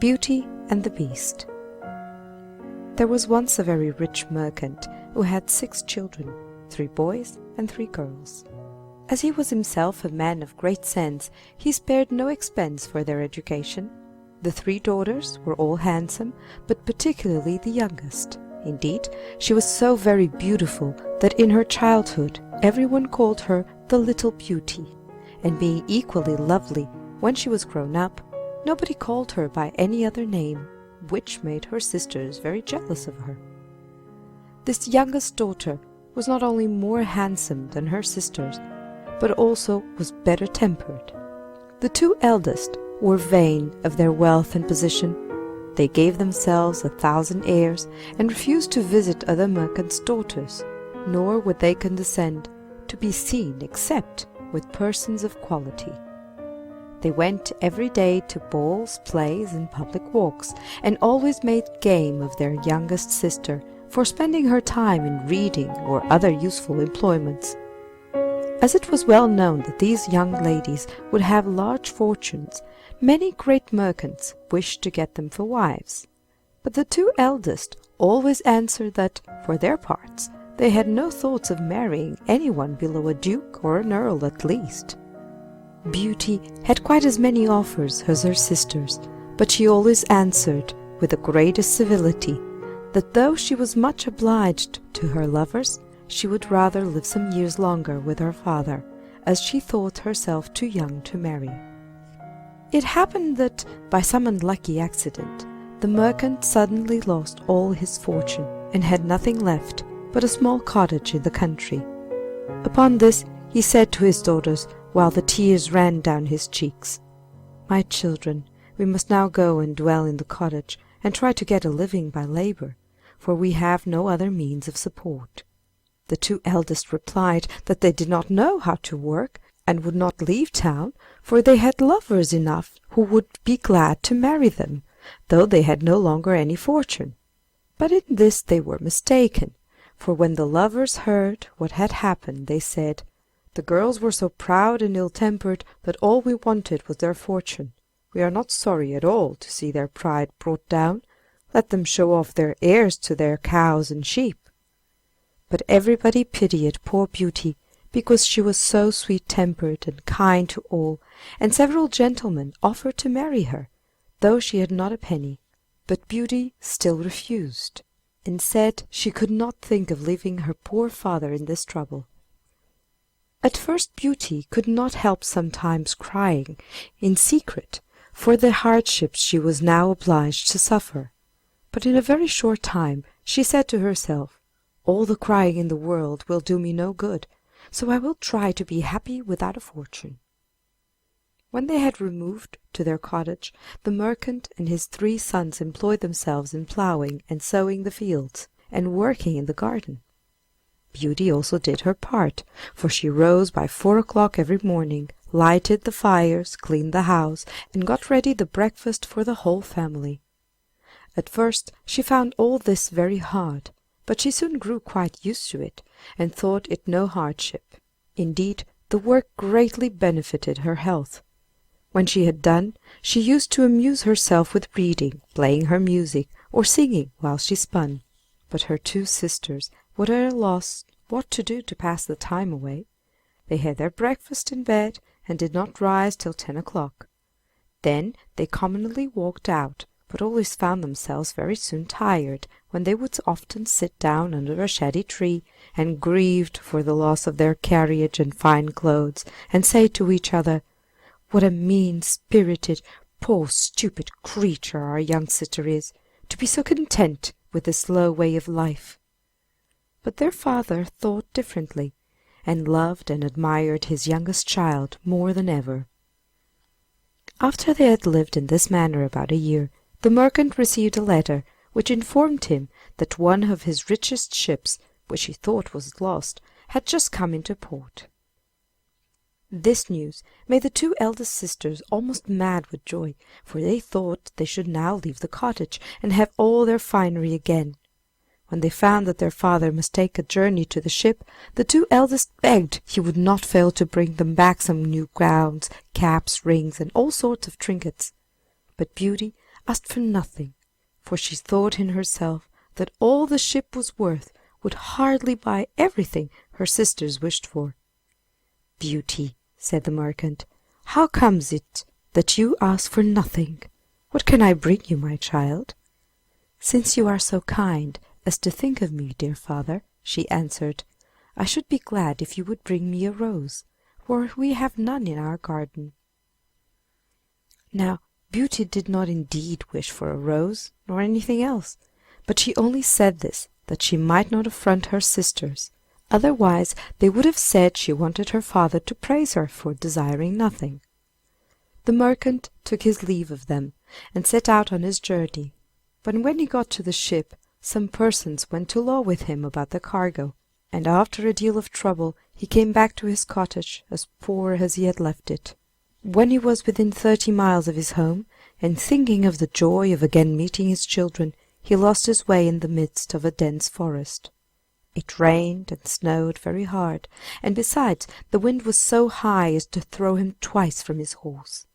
Beauty and the Beast. There was once a very rich merchant who had 6 children, 3 boys and 3 girls. As he was himself a man of great sense, he spared no expense for their education. The 3 daughters were all handsome, but particularly the youngest. Indeed, she was so very beautiful that in her childhood everyone called her the Little Beauty, and being equally lovely when she was grown up, nobody called her by any other name, which made her sisters very jealous of her. This youngest daughter was not only more handsome than her sisters, but also was better tempered. The 2 eldest were vain of their wealth and position. They gave themselves 1,000 airs, and refused to visit other merchants' daughters, nor would they condescend to be seen except with persons of quality. They went every day to balls, plays, and public walks, and always made game of their youngest sister for spending her time in reading or other useful employments. As it was well known that these young ladies would have large fortunes, many great merchants wished to get them for wives. But the 2 eldest always answered that, for their parts, they had no thoughts of marrying anyone below a duke or an earl at least. Beauty had quite as many offers as her sisters, but she always answered, with the greatest civility, that though she was much obliged to her lovers, she would rather live some years longer with her father, as she thought herself too young to marry. It happened that, by some unlucky accident, the merchant suddenly lost all his fortune, and had nothing left but a small cottage in the country. Upon this he said to his daughters, while the tears ran down his cheeks, "My children, we must now go and dwell in the cottage, and try to get a living by labor, for we have no other means of support." The 2 eldest replied that they did not know how to work, and would not leave town, for they had lovers enough who would be glad to marry them, though they had no longer any fortune. But in this they were mistaken, for when the lovers heard what had happened, they said, "The girls were so proud and ill-tempered that all we wanted was their fortune. We are not sorry at all to see their pride brought down. Let them show off their heirs to their cows and sheep." But everybody pitied poor Beauty, because she was so sweet-tempered and kind to all, and several gentlemen offered to marry her, though she had not a penny. But Beauty still refused, and said she could not think of leaving her poor father in this trouble. At first Beauty could not help sometimes crying in secret for the hardships she was now obliged to suffer, but in a very short time she said to herself, "All the crying in the world will do me no good, so I will try to be happy without a fortune." When they had removed to their cottage, the merchant and his 3 sons employed themselves in ploughing and sowing the fields, and working in the garden. Beauty also did her part, for she rose by 4 o'clock every morning, lighted the fires, cleaned the house, and got ready the breakfast for the whole family. At first she found all this very hard, but she soon grew quite used to it, and thought it no hardship. Indeed, the work greatly benefited her health. When she had done, she used to amuse herself with reading, playing her music, or singing while she spun. But her 2 sisters were at a loss what to do to pass the time away. They had their breakfast in bed, and did not rise till 10 o'clock. Then they commonly walked out, but always found themselves very soon tired, when they would often sit down under a shady tree, and grieved for the loss of their carriage and fine clothes, and say to each other, "What a mean-spirited, poor, stupid creature our young sister is, to be so content with this low way of life." But their father thought differently, and loved and admired his youngest child more than ever. After they had lived in this manner about a year, the merchant received a letter which informed him that one of his richest ships, which he thought was lost, had just come into port. This news made the 2 eldest sisters almost mad with joy, for they thought they should now leave the cottage, and have all their finery again. When they found that their father must take a journey to the ship, the 2 eldest begged he would not fail to bring them back some new gowns, caps, rings, and all sorts of trinkets. But Beauty, asked for nothing, for she thought in herself that all the ship was worth would hardly buy everything her sisters wished for. "Beauty," said the merchant, "how comes it that you ask for nothing? What can I bring you, my child?" "Since you are so kind as to think of me, dear father," she answered, "I should be glad if you would bring me a rose, for we have none in our garden." Now Beauty did not indeed wish for a rose, nor anything else, but she only said this that she might not affront her sisters, otherwise they would have said she wanted her father to praise her for desiring nothing. The merchant took his leave of them, and set out on his journey, but when he got to the ship some persons went to law with him about the cargo, and after a deal of trouble he came back to his cottage as poor as he had left it. When he was within 30 miles of his home, and thinking of the joy of again meeting his children, he lost his way in the midst of a dense forest. It rained and snowed very hard, and besides the wind was so high as to throw him twice from his horse.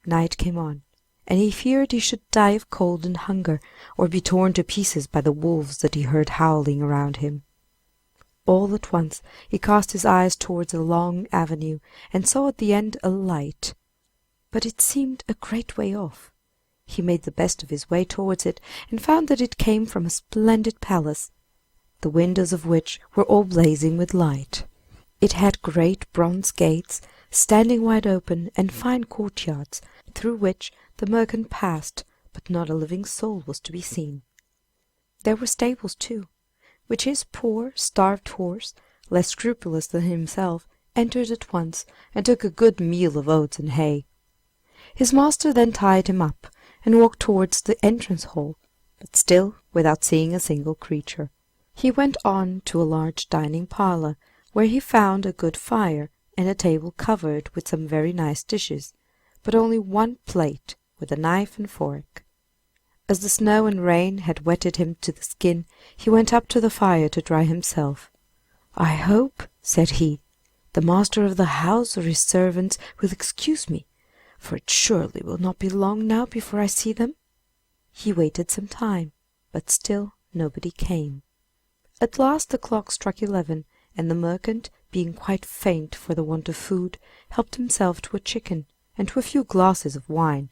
Night came on, and he feared he should die of cold and hunger, or be torn to pieces by the wolves that he heard howling around him. All at once he cast his eyes towards a long avenue, and saw at the end a light, but it seemed a great way off. He made the best of his way towards it, and found that it came from a splendid palace, the windows of which were all blazing with light. It had great bronze gates, standing wide open, and fine courtyards, through which the merchant passed, but not a living soul was to be seen. There were stables too, which his poor starved horse, less scrupulous than himself, entered at once, and took a good meal of oats and hay. His master then tied him up, and walked towards the entrance hall, but still without seeing a single creature. He went on to a large dining parlour, where he found a good fire, and a table covered with some very nice dishes, but only one plate with a knife and fork. As the snow and rain had wetted him to the skin, he went up to the fire to dry himself. "I hope," said he, "the master of the house or his servants will excuse me, for it surely will not be long now before I see them." He waited some time, but still nobody came. At last the clock struck 11, and the merchant, being quite faint for the want of food, helped himself to a chicken and to a few glasses of wine,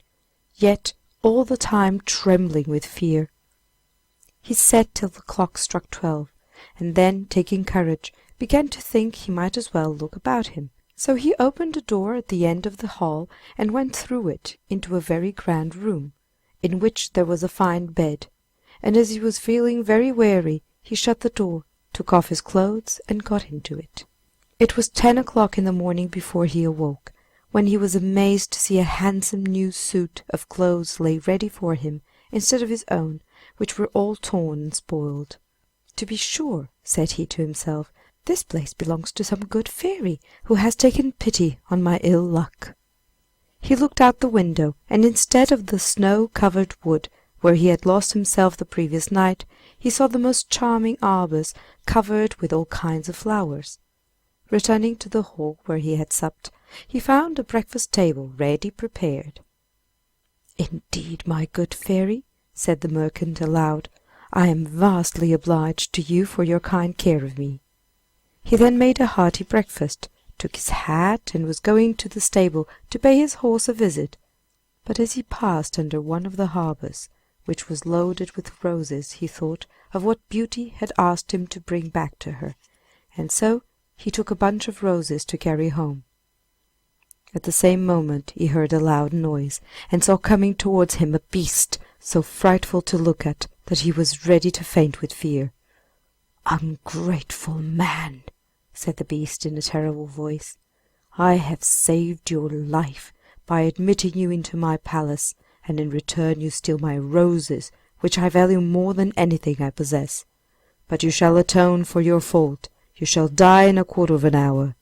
yet all the time trembling with fear. He sat till the clock struck 12, and then, taking courage, began to think he might as well look about him. So he opened a door at the end of the hall and went through it into a very grand room, in which there was a fine bed, and as he was feeling very weary he shut the door, took off his clothes, and got into it. It was 10 o'clock in the morning before he awoke, when he was amazed to see a handsome new suit of clothes lay ready for him, instead of his own, which were all torn and spoiled. "To be sure," said he to himself, "this place belongs to some good fairy, who has taken pity on my ill luck." He looked out the window, and instead of the snow-covered wood where he had lost himself the previous night, he saw the most charming arbours covered with all kinds of flowers. Returning to the hall where he had supped, he found a breakfast table ready prepared. "Indeed, my good fairy," said the merchant aloud, "I am vastly obliged to you for your kind care of me." He then made a hearty breakfast, took his hat, and was going to the stable to pay his horse a visit, but as he passed under one of the harbours, which was loaded with roses, he thought of what Beauty had asked him to bring back to her, and so he took a bunch of roses to carry home. At the same moment he heard a loud noise, and saw coming towards him a beast so frightful to look at that he was ready to faint with fear. "Ungrateful man," said the beast in a terrible voice, "I have saved your life by admitting you into my palace, and in return you steal my roses, which I value more than anything I possess. But you shall atone for your fault. You shall die in a quarter of an hour."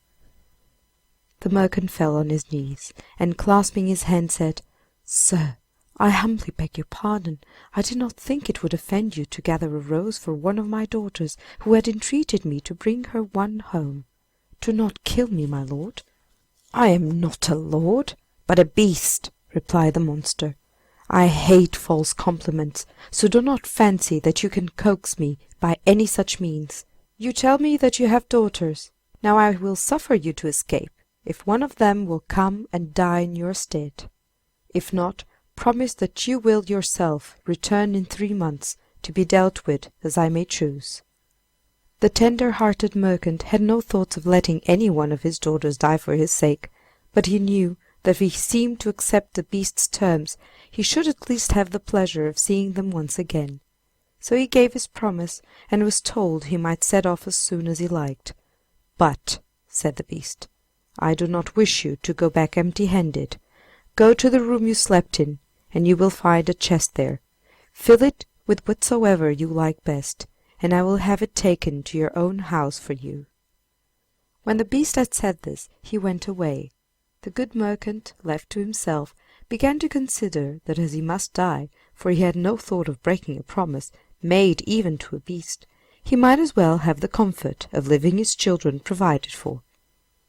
The merchant fell on his knees, and clasping his hand said, "Sir, I humbly beg your pardon. I did not think it would offend you to gather a rose for one of my daughters, who had entreated me to bring her one home. Do not kill me, my lord." "I am not a lord, but a beast," replied the monster. I hate false compliments, so do not fancy that you can coax me by any such means. You tell me that you have daughters. Now I will suffer you to escape, if one of them will come and die in your stead. If not, promise that you will yourself return in 3 months, to be dealt with as I may choose." The tender-hearted merchant had no thoughts of letting any one of his daughters die for his sake, but he knew that if he seemed to accept the beast's terms, he should at least have the pleasure of seeing them once again. So he gave his promise, and was told he might set off as soon as he liked. "But," said the beast, "I do not wish you to go back empty-handed. Go to the room you slept in, and you will find a chest there. Fill it with whatsoever you like best, and I will have it taken to your own house for you." When the beast had said this, he went away. The good merchant, left to himself, began to consider that as he must die, for he had no thought of breaking a promise made even to a beast, he might as well have the comfort of leaving his children provided for.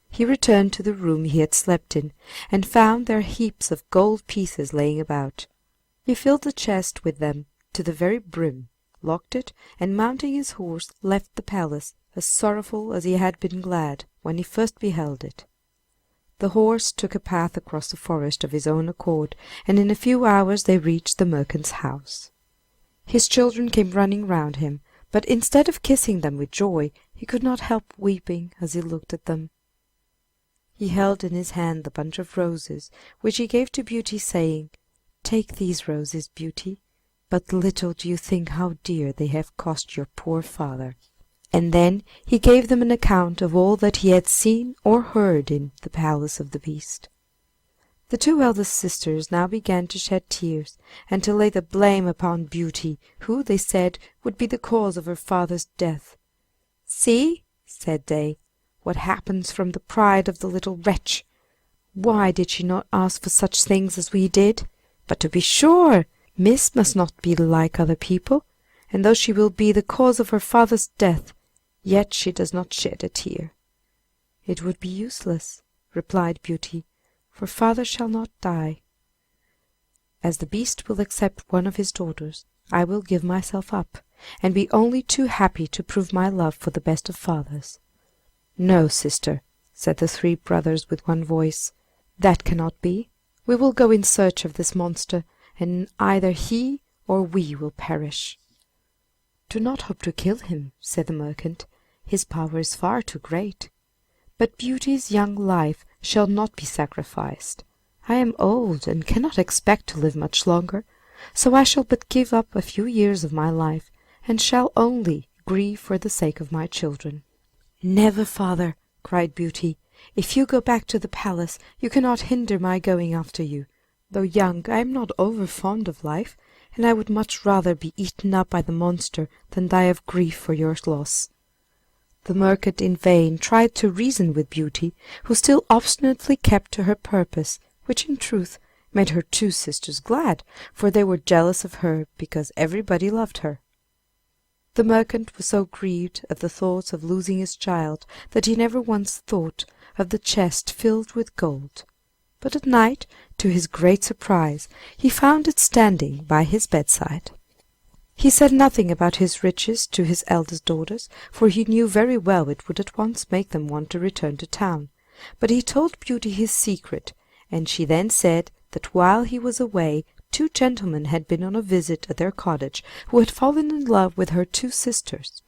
He returned to the room he had slept in, and found there heaps of gold pieces laying about. He filled the chest with them to the very brim, locked it, and mounting his horse left the palace, as sorrowful as he had been glad when he first beheld it. The horse took a path across the forest of his own accord, and in a few hours they reached the merchant's house. His children came running round him, but instead of kissing them with joy, he could not help weeping as he looked at them. He held in his hand the bunch of roses, which he gave to Beauty, saying, "Take these roses, Beauty, but little do you think how dear they have cost your poor father." And then he gave them an account of all that he had seen or heard in the palace of the beast. The 2 eldest sisters now began to shed tears, and to lay the blame upon Beauty, who, they said, would be the cause of her father's death. "See," said they, "what happens from the pride of the little wretch. Why did she not ask for such things as we did? But to be sure, Miss must not be like other people, and though she will be the cause of her father's death, yet she does not shed a tear." "It would be useless," replied Beauty, "for father shall not die. As the beast will accept one of his daughters, I will give myself up, and be only too happy to prove my love for the best of fathers." "No, sister," said the 3 brothers with one voice, "that cannot be. We will go in search of this monster, and either he or we will perish." "Do not hope to kill him," said the merchant. "His power is far too great. But Beauty's young life shall not be sacrificed. I am old, and cannot expect to live much longer, so I shall but give up a few years of my life, and shall only grieve for the sake of my children." "Never, father!" cried Beauty. "If you go back to the palace, you cannot hinder my going after you. Though young, I am not over fond of life, and I would much rather be eaten up by the monster than die of grief for your loss." The merchant in vain tried to reason with Beauty, who still obstinately kept to her purpose, which in truth made her 2 sisters glad, for they were jealous of her because everybody loved her. The merchant was so grieved at the thoughts of losing his child that he never once thought of the chest filled with gold. But at night, to his great surprise, he found it standing by his bedside. He said nothing about his riches to his eldest daughters, for he knew very well it would at once make them want to return to town, but he told Beauty his secret, and she then said that while he was away 2 gentlemen had been on a visit at their cottage who had fallen in love with her 2 sisters.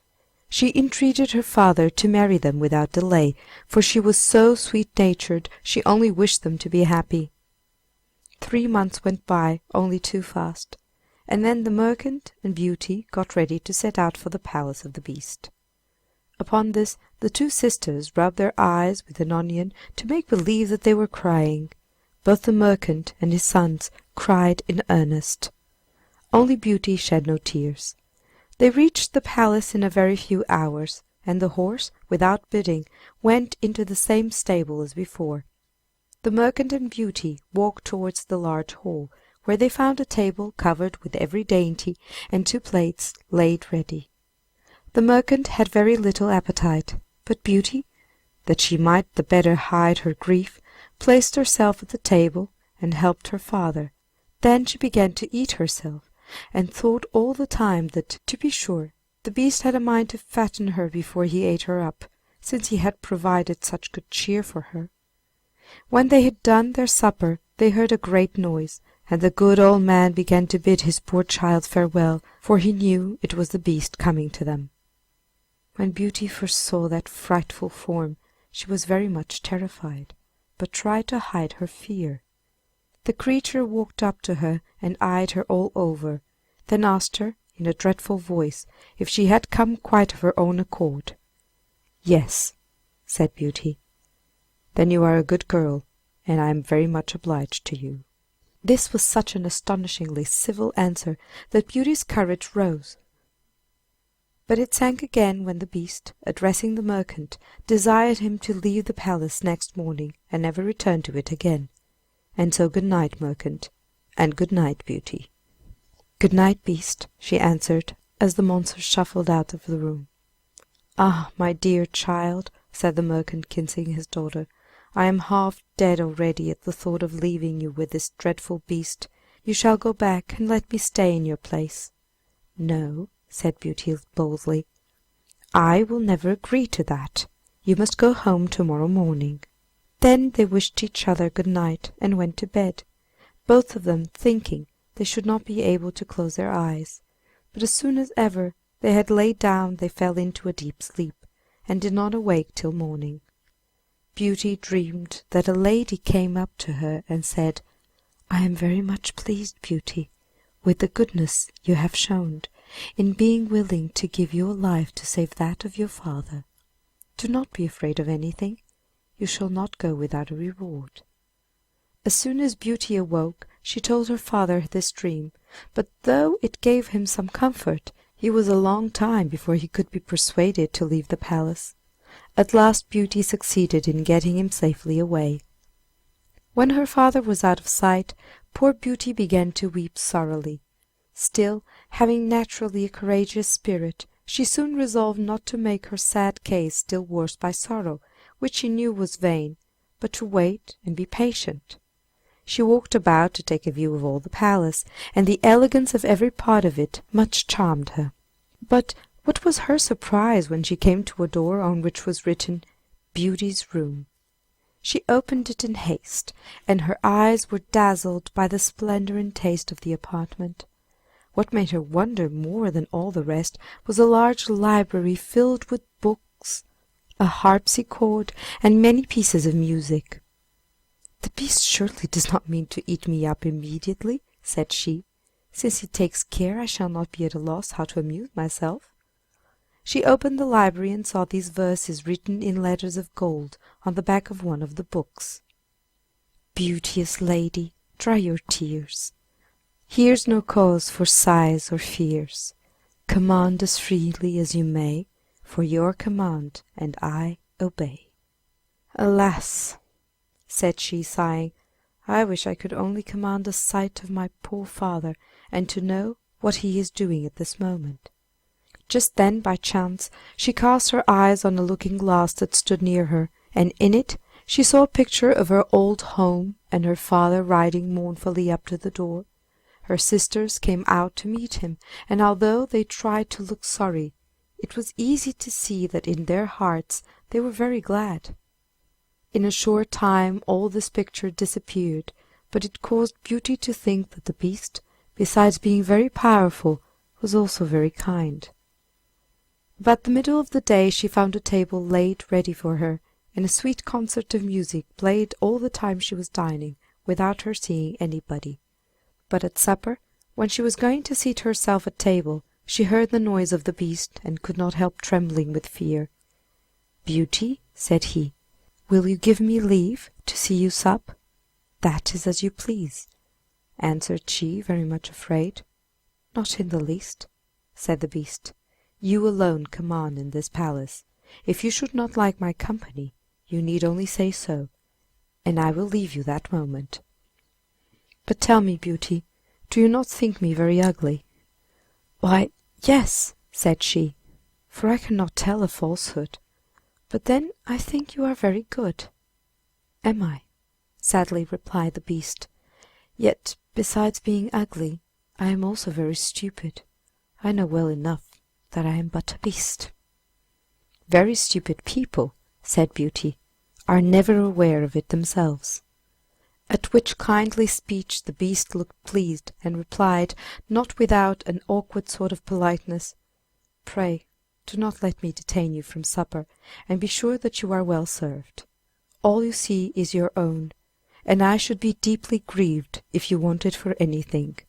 She entreated her father to marry them without delay, for she was so sweet-natured she only wished them to be happy. 3 months went by only too fast, and then the merchant and Beauty got ready to set out for the palace of the beast. Upon this the 2 sisters rubbed their eyes with an onion to make believe that they were crying. Both the merchant and his sons cried in earnest. Only Beauty shed no tears. They reached the palace in a very few hours, and the horse, without bidding, went into the same stable as before. The merchant and Beauty walked towards the large hall, where they found a table covered with every dainty, and 2 plates laid ready. The merchant had very little appetite, but Beauty, that she might the better hide her grief, placed herself at the table and helped her father, Then she began to eat herself, and thought all the time that, to be sure, the beast had a mind to fatten her before he ate her up, since he had provided such good cheer for her. When they had done their supper they heard a great noise, and the good old man began to bid his poor child farewell, for he knew it was the beast coming to them. When Beauty first saw that frightful form she was very much terrified, but tried to hide her fear. The creature walked up to her and eyed her all over, then asked her in a dreadful voice if she had come quite of her own accord. "Yes," said Beauty. "Then you are a good girl, and I am very much obliged to you." This was such an astonishingly civil answer that Beauty's courage rose. But it sank again when the beast, addressing the merchant, desired him to leave the palace next morning and never return to it again. And so good night, merchant, and good night, Beauty. "Good night, beast," she answered, as the monster shuffled out of the room. "Ah, my dear child," said the merchant, kissing his daughter, "I am half dead already at the thought of leaving you with this dreadful beast. You shall go back and let me stay in your place." "No," said Beauty boldly, "I will never agree to that. You must go home to-morrow morning." Then they wished each other good night and went to bed, both of them thinking they should not be able to close their eyes. But as soon as ever they had laid down they fell into a deep sleep, and did not awake till morning. Beauty dreamed that a lady came up to her and said, "I am very much pleased, Beauty, with the goodness you have shown, in being willing to give your life to save that of your father. Do not be afraid of anything. You shall not go without a reward." As soon as Beauty awoke she told her father this dream, but though it gave him some comfort, it was a long time before he could be persuaded to leave the palace. At last Beauty succeeded in getting him safely away. When her father was out of sight, poor Beauty began to weep sorrowfully. Still, having naturally a courageous spirit, she soon resolved not to make her sad case still worse by sorrow, which she knew was vain, but to wait and be patient. She walked about to take a view of all the palace, and the elegance of every part of it much charmed her. But what was her surprise when she came to a door on which was written "Beauty's Room." She opened it in haste, and her eyes were dazzled by the splendor and taste of the apartment. What made her wonder more than all the rest was a large library filled with books, a harpsichord, and many pieces of music. "The beast surely does not mean to eat me up immediately," said she. "Since he takes care I shall not be at a loss how to amuse myself." She opened the library and saw these verses written in letters of gold on the back of one of the books: "Beauteous lady, dry your tears. Here's no cause for sighs or fears. Command as freely as you may, for your command and I obey." "Alas!" said she, sighing, "I wish I could only command a sight of my poor father, and to know what he is doing at this moment." Just then, by chance, she cast her eyes on a looking-glass that stood near her, and in it she saw a picture of her old home and her father riding mournfully up to the door. Her sisters came out to meet him, and although they tried to look sorry, it was easy to see that in their hearts they were very glad. In a short time all this picture disappeared, but it caused Beauty to think that the beast, besides being very powerful, was also very kind. About the middle of the day she found a table laid ready for her, and a sweet concert of music played all the time she was dining, without her seeing anybody. But at supper, when she was going to seat herself at table, she heard the noise of the beast, and could not help trembling with fear. "Beauty," said he, "will you give me leave to see you sup?" "That is as you please," answered she, very much afraid. "Not in the least," said the beast. "You alone command in this palace. If you should not like my company, you need only say so, and I will leave you that moment. But tell me, Beauty, do you not think me very ugly?" "Why, yes," said she, "for I cannot tell a falsehood. But then I think you are very good." "Am I?" sadly replied the beast. "Yet Besides being ugly, I am also very stupid. I know well enough that I am but a beast." "Very stupid people," said Beauty, "are never aware of it themselves." At which kindly speech the beast looked pleased, and replied, not without an awkward sort of politeness, "Pray do not let me detain you from supper, and be sure that you are well served. All you see is your own, and I should be deeply grieved if you wanted for anything.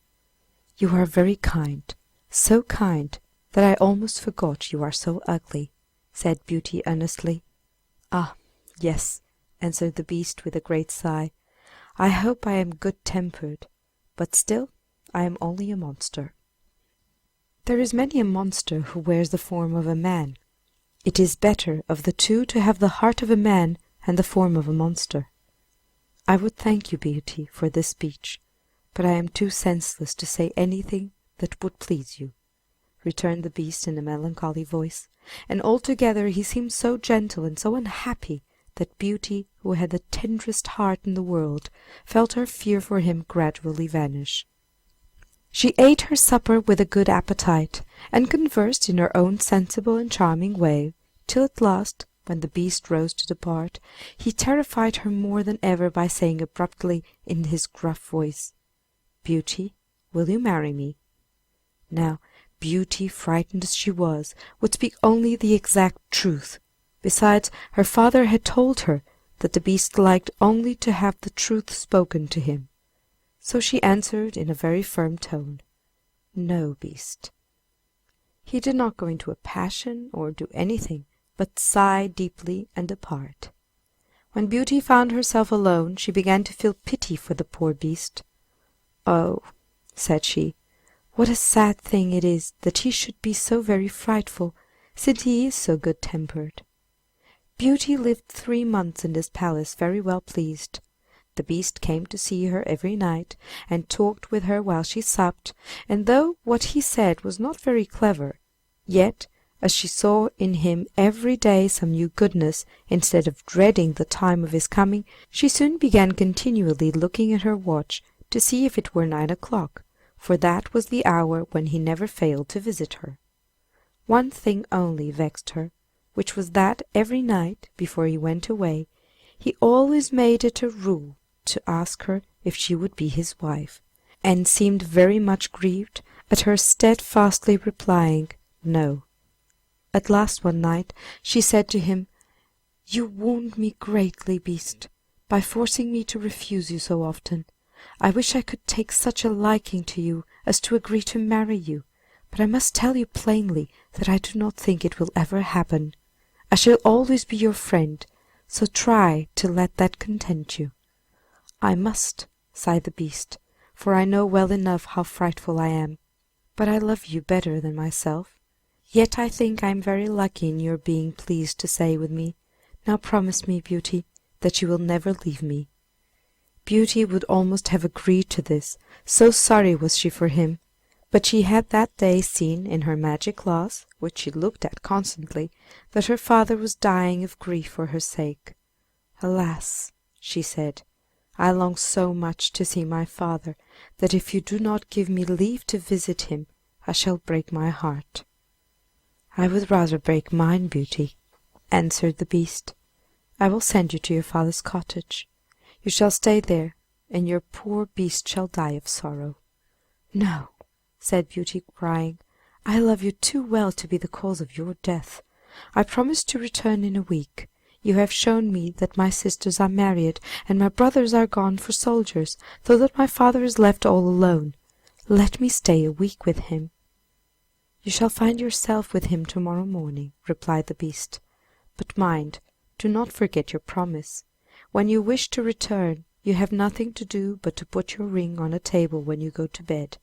You are very kind, so kind that I almost forgot you are so ugly," said Beauty earnestly. "Ah, yes," answered the beast with a great sigh. "I hope I am good-tempered, but still I am only a monster." There is many a monster who wears the form of a man. It is better of the two to have the heart of a man and the form of a monster. I would thank you, Beauty, for this speech, but I am too senseless to say anything that would please you," returned the beast in a melancholy voice, and altogether he seemed so gentle and so unhappy that Beauty, who had the tenderest heart in the world, felt her fear for him gradually vanish. She ate her supper with a good appetite, and conversed in her own sensible and charming way, till at last, when the beast rose to depart, he terrified her more than ever by saying abruptly in his gruff voice, "Beauty, will you marry me?" Now, Beauty, frightened as she was, would speak only the exact truth. Besides, her father had told her that the beast liked only to have the truth spoken to him. So she answered in a very firm tone, "No, beast." He did not go into a passion or do anything but sigh deeply and depart. When Beauty found herself alone, she began to feel pity for the poor beast. "Oh," said she, "what a sad thing it is that he should be so very frightful, since he is so good-tempered." Beauty lived 3 months in this palace very well pleased. The beast came to see her every night, and talked with her while she supped, and though what he said was not very clever, yet, as she saw in him every day some new goodness, instead of dreading the time of his coming, she soon began continually looking at her watch to see if it were 9 o'clock, for that was the hour when he never failed to visit her. One thing only vexed her, which was that every night, before he went away, he always made it a rule to ask her if she would be his wife, and seemed very much grieved at her steadfastly replying no. At last one night she said to him, "You wound me greatly, beast, by forcing me to refuse you so often. I wish I could take such a liking to you as to agree to marry you, but I must tell you plainly that I do not think it will ever happen. I shall always be your friend, so try to let that content you." "I must," sighed the beast, "for I know well enough how frightful I am. But I love you better than myself. Yet I think I am very lucky in your being pleased to stay with me. Now promise me, Beauty, that you will never leave me." Beauty would almost have agreed to this, so sorry was she for him. But she had that day seen in her magic glass, which she looked at constantly, that her father was dying of grief for her sake. "Alas!" she said, "I long so much to see my father that if you do not give me leave to visit him, I shall break my heart." "I would rather break mine, Beauty," answered the beast. "I will send you to your father's cottage. You shall stay there, and your poor beast shall die of sorrow." "No," said Beauty, crying, "I love you too well to be the cause of your death. I promise to return in a week. You have shown me that my sisters are married, and my brothers are gone for soldiers, so that my father is left all alone. Let me stay a week with him." "You shall find yourself with him to-morrow morning," replied the beast. "But mind, do not forget your promise. When you wish to return, you have nothing to do but to put your ring on a table when you go to bed.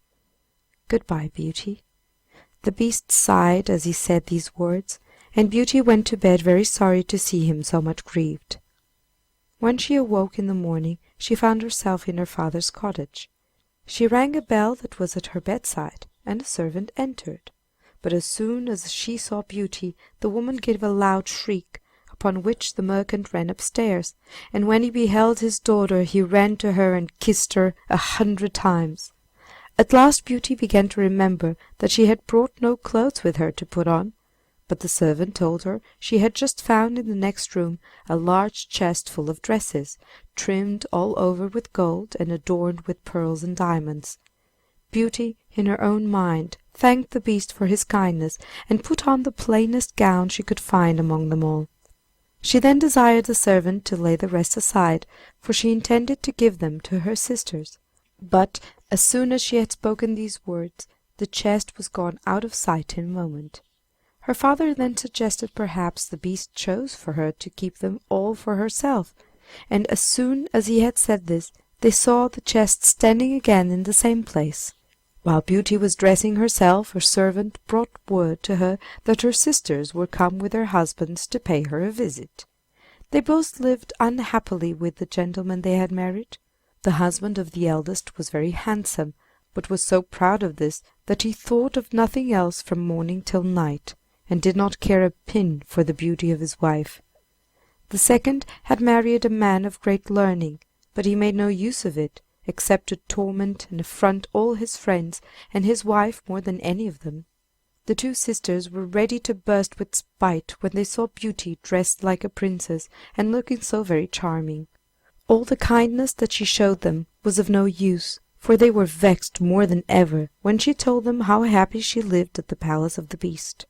Good-bye, Beauty." The beast sighed as he said these words, and Beauty went to bed very sorry to see him so much grieved. When she awoke in the morning she found herself in her father's cottage. She rang a bell that was at her bedside, and a servant entered. But as soon as she saw Beauty, the woman gave a loud shriek, upon which the merchant ran upstairs, and when he beheld his daughter he ran to her and kissed her 100 times. At last Beauty began to remember that she had brought no clothes with her to put on, but the servant told her she had just found in the next room a large chest full of dresses, trimmed all over with gold and adorned with pearls and diamonds. Beauty, in her own mind, thanked the Beast for his kindness, and put on the plainest gown she could find among them all. She then desired the servant to lay the rest aside, for she intended to give them to her sisters. But as soon as she had spoken these words, the chest was gone out of sight in a moment. Her father then suggested perhaps the Beast chose for her to keep them all for herself, and as soon as he had said this, they saw the chest standing again in the same place. While Beauty was dressing herself, her servant brought word to her that her sisters were come with their husbands to pay her a visit. They both lived unhappily with the gentleman they had married. The husband of the eldest was very handsome, but was so proud of this that he thought of nothing else from morning till night, and did not care a pin for the beauty of his wife. The second had married a man of great learning, but he made no use of it, except to torment and affront all his friends, and his wife more than any of them. The two sisters were ready to burst with spite when they saw Beauty dressed like a princess and looking so very charming. All the kindness that she showed them was of no use, for they were vexed more than ever when she told them how happy she lived at the palace of the Beast.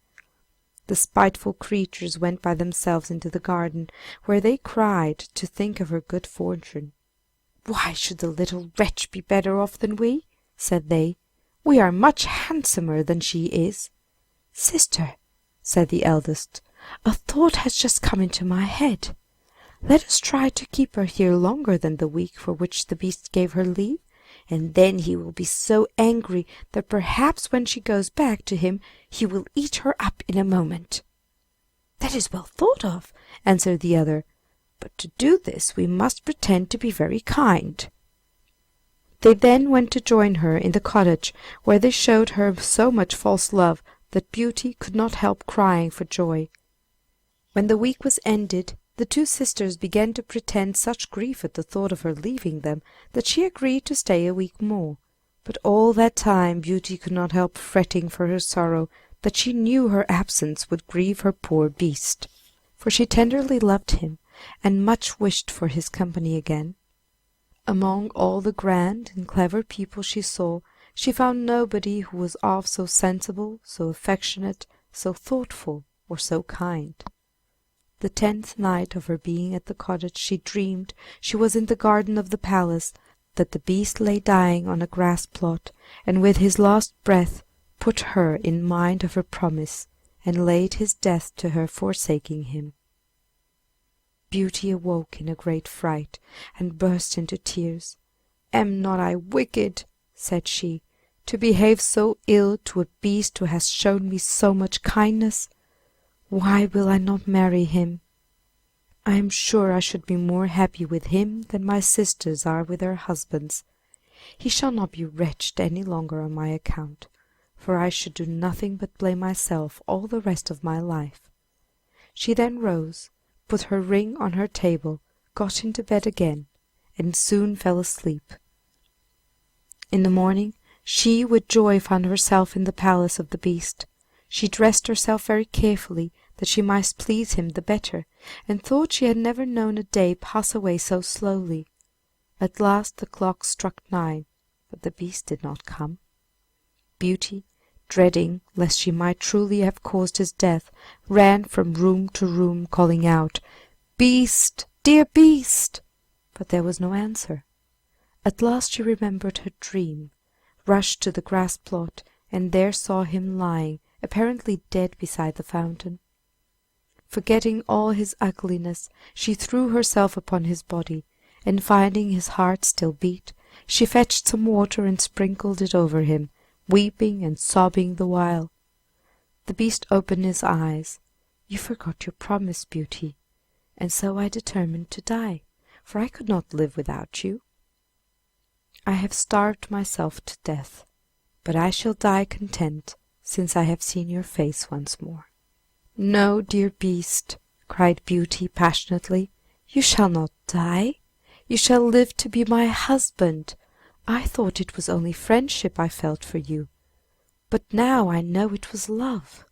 The spiteful creatures went by themselves into the garden, where they cried to think of her good fortune. "Why should the little wretch be better off than we?" said they. "We are much handsomer than she is." "Sister," said the eldest, "a thought has just come into my head. Let us try to keep her here longer than the week for which the Beast gave her leave, and then he will be so angry that perhaps when she goes back to him he will eat her up in a moment." "That is well thought of," answered the other, "but to do this we must pretend to be very kind." They then went to join her in the cottage, where they showed her so much false love that Beauty could not help crying for joy. When the week was ended, the two sisters began to pretend such grief at the thought of her leaving them that she agreed to stay a week more, but all that time Beauty could not help fretting for her sorrow that she knew her absence would grieve her poor Beast, for she tenderly loved him, and much wished for his company again. Among all the grand and clever people she saw, she found nobody who was half so sensible, so affectionate, so thoughtful, or so kind. The 10th night of her being at the cottage she dreamed she was in the garden of the palace, that the Beast lay dying on a grass plot, and with his last breath put her in mind of her promise, and laid his death to her forsaking him. Beauty awoke in a great fright, and burst into tears. "Am not I wicked," said she, "to behave so ill to a Beast who has shown me so much kindness? Why will I not marry him? I am sure I should be more happy with him than my sisters are with their husbands. He shall not be wretched any longer on my account, for I should do nothing but blame myself all the rest of my life." She then rose, put her ring on her table, got into bed again, and soon fell asleep. In the morning she with joy found herself in the palace of the Beast. She dressed herself very carefully that she might please him the better, and thought she had never known a day pass away so slowly. At last the clock struck 9, but the Beast did not come. Beauty, dreading lest she might truly have caused his death, ran from room to room calling out, "Beast, dear Beast!" but there was no answer. At last she remembered her dream, rushed to the grass plot, and there saw him lying apparently dead beside the fountain. Forgetting all his ugliness, she threw herself upon his body, and finding his heart still beat, she fetched some water and sprinkled it over him, weeping and sobbing the while. The Beast opened his eyes. "You forgot your promise, Beauty, and so I determined to die, for I could not live without you. I have starved myself to death, but I shall die content, since I have seen your face once more." "No, dear Beast, cried Beauty passionately. "You shall not die. You shall live to be my husband. I thought it was only friendship I felt for you, but now I know it was love."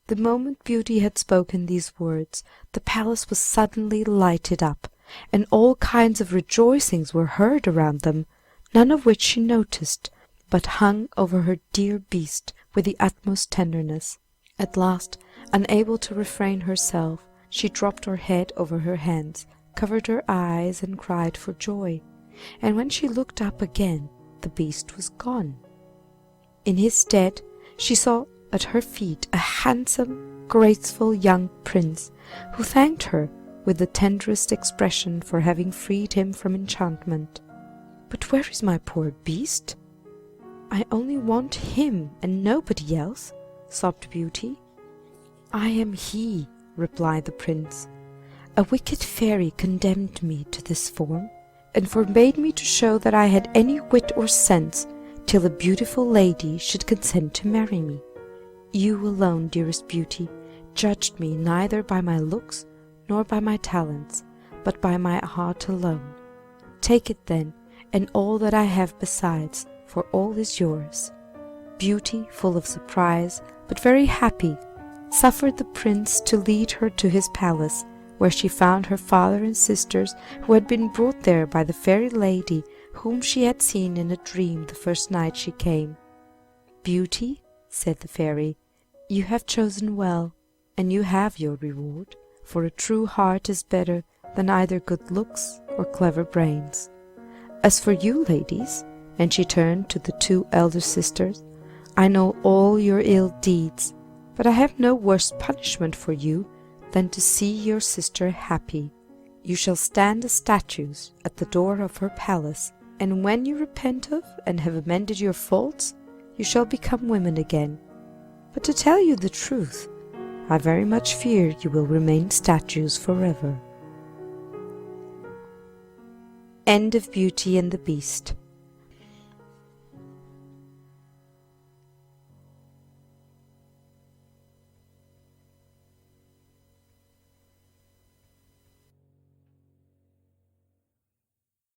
The moment Beauty had spoken these words, the palace was suddenly lighted up, and all kinds of rejoicings were heard around them, none of which she noticed, but hung over her dear Beast with the utmost tenderness. At last, unable to refrain herself, she dropped her head over her hands, covered her eyes, and cried for joy. And when she looked up again, the Beast was gone. In his stead, she saw at her feet a handsome, graceful young prince, who thanked her with the tenderest expression for having freed him from enchantment. "But where is my poor Beast? I only want him and nobody else," sobbed Beauty. "I am he," replied the prince. "A wicked fairy condemned me to this form, and forbade me to show that I had any wit or sense till a beautiful lady should consent to marry me. You alone, dearest Beauty, judged me neither by my looks nor by my talents, but by my heart alone. Take it then, and all that I have besides, for all is yours." Beauty, full of surprise, but very happy, suffered the prince to lead her to his palace, where she found her father and sisters, who had been brought there by the fairy lady whom she had seen in a dream the first night she came. "Beauty," said the fairy, "you have chosen well, and you have your reward, for a true heart is better than either good looks or clever brains. As for you, ladies," and she turned to the two elder sisters, "I know all your ill deeds, but I have no worse punishment for you than to see your sister happy. You shall stand as statues at the door of her palace, and when you repent of and have amended your faults, you shall become women again. But to tell you the truth, I very much fear you will remain statues forever." End of Beauty and the Beast.